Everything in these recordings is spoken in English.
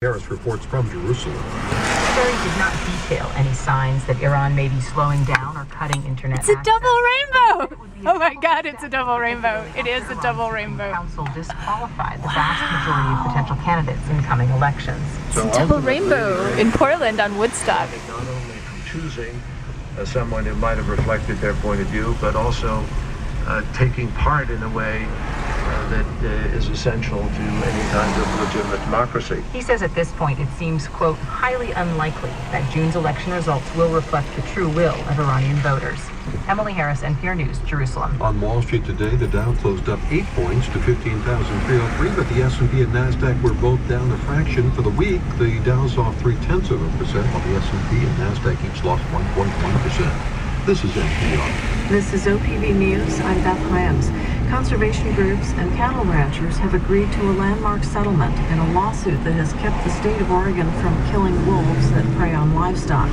Harris reports from Jerusalem. The story did not detail any signs that Iran may be slowing down or cutting internet access. It's a double rainbow! Oh my God, it's a double rainbow. It is a double rainbow. Council disqualified the vast majority of potential candidates in coming elections. It's a double rainbow in Portland on Woodstock. Not only from choosing someone who might have reflected their point of view, but also taking part in a way that is essential to any kind of legitimate democracy. He says at this point it seems, quote, highly unlikely that June's election results will reflect the true will of Iranian voters. Emily Harris, NPR News, Jerusalem. On Wall Street today, the Dow closed up 8 points to 15,303, but the S&P and NASDAQ were both down a fraction for the week. The Dow's off 0.3%, while the S&P and NASDAQ each lost 1.1%. This is NPR. This is OPB News. I'm Beth Hyams. Conservation groups and cattle ranchers have agreed to a landmark settlement in a lawsuit that has kept the state of Oregon from killing wolves that prey on livestock.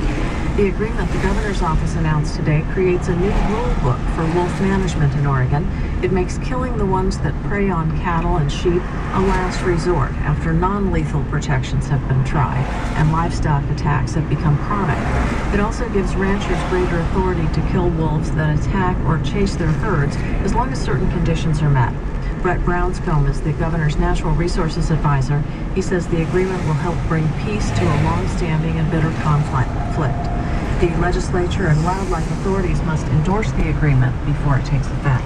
The agreement the governor's office announced today creates a new rule book for wolf management in Oregon. It makes killing the ones that prey on cattle and sheep a last resort after non-lethal protections have been tried and livestock attacks have become chronic. It also gives ranchers greater authority to kill wolves that attack or chase their herds as long as certain conditions are met. Brett Brownscombe is the governor's natural resources advisor. He says the agreement will help bring peace to a long-standing and bitter conflict. The legislature and wildlife authorities must endorse the agreement before it takes effect.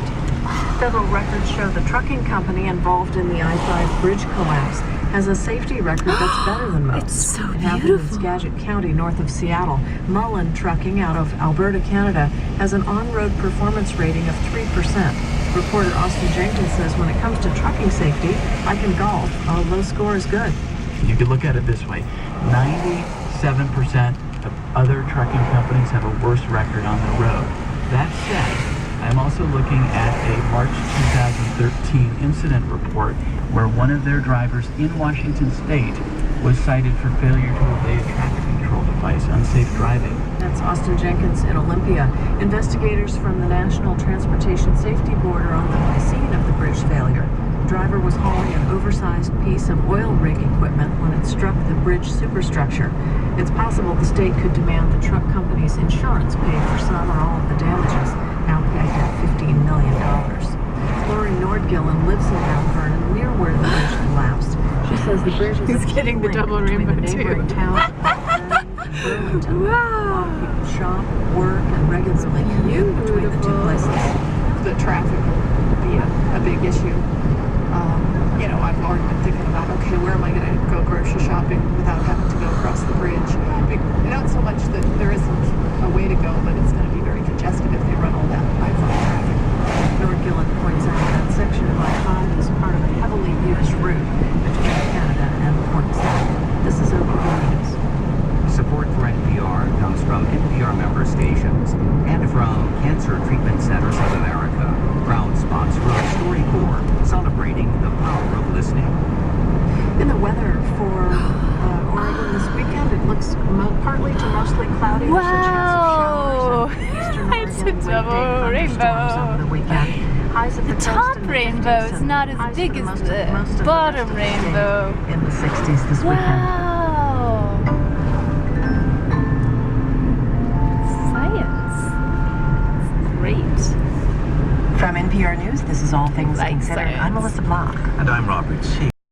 Federal records show the trucking company involved in the I-5 bridge collapse has a safety record that's better than most. It's so It happened in beautiful. Skagit County, north of Seattle. Mullen Trucking out of Alberta, Canada, has an on-road performance rating of 3%. Reporter Austin Jenkins says when it comes to trucking safety, like in golf, a low score is good. You could look at it this way. 97% of other trucking companies have a worse record on the road. That said, I'm also looking at a March 2013 incident report where one of their drivers in Washington State was cited for failure to obey a traffic control device, unsafe driving. That's Austin Jenkins in Olympia. Investigators from the National Transportation Safety Board are on the scene of the bridge failure. The driver was hauling an oversized piece of oil rig equipment when it struck the bridge superstructure. It's possible the state could demand the truck company's insurance pay for some or all of the damages, now pegged at $15 million. Lori Nordgillen lives in Mount Vernon, near where the bridge collapsed. She says the bridge is He's getting the double rainbow the neighboring too. towns of Mount Vernon and Burlington. Wow. A lot of people shop, work, and regularly commute between the two places. The traffic would be a big issue. I've already been thinking about, okay, where am I going to go grocery shopping without having to go across the bridge? Not so much that there isn't a way to go, but it's going to be very congested if they run all that I-5 traffic. Nordgillen points out that section of I-5 is part of a heavily used route between Canada and Point South. This is OPB News. Support for NPR comes from NPR member stations and from Cancer Treatment Centers of America, proud sponsor of StoryCorps, celebrating the power of listening. In the weather for Oregon this weekend, it looks partly to mostly cloudy. There's a chance of showers in eastern It's a Oregon, double wind-day thunderstorms rainbow. over the weekend. Highs at The coast top in the rainbow 50s is and not as highs big for as most the of the bottom rest of the day rainbow. in the 60s this weekend. Wow. Science. It's great. From NPR News, this is All Things Like Considered. science. I'm Melissa Block. And I'm Robert C.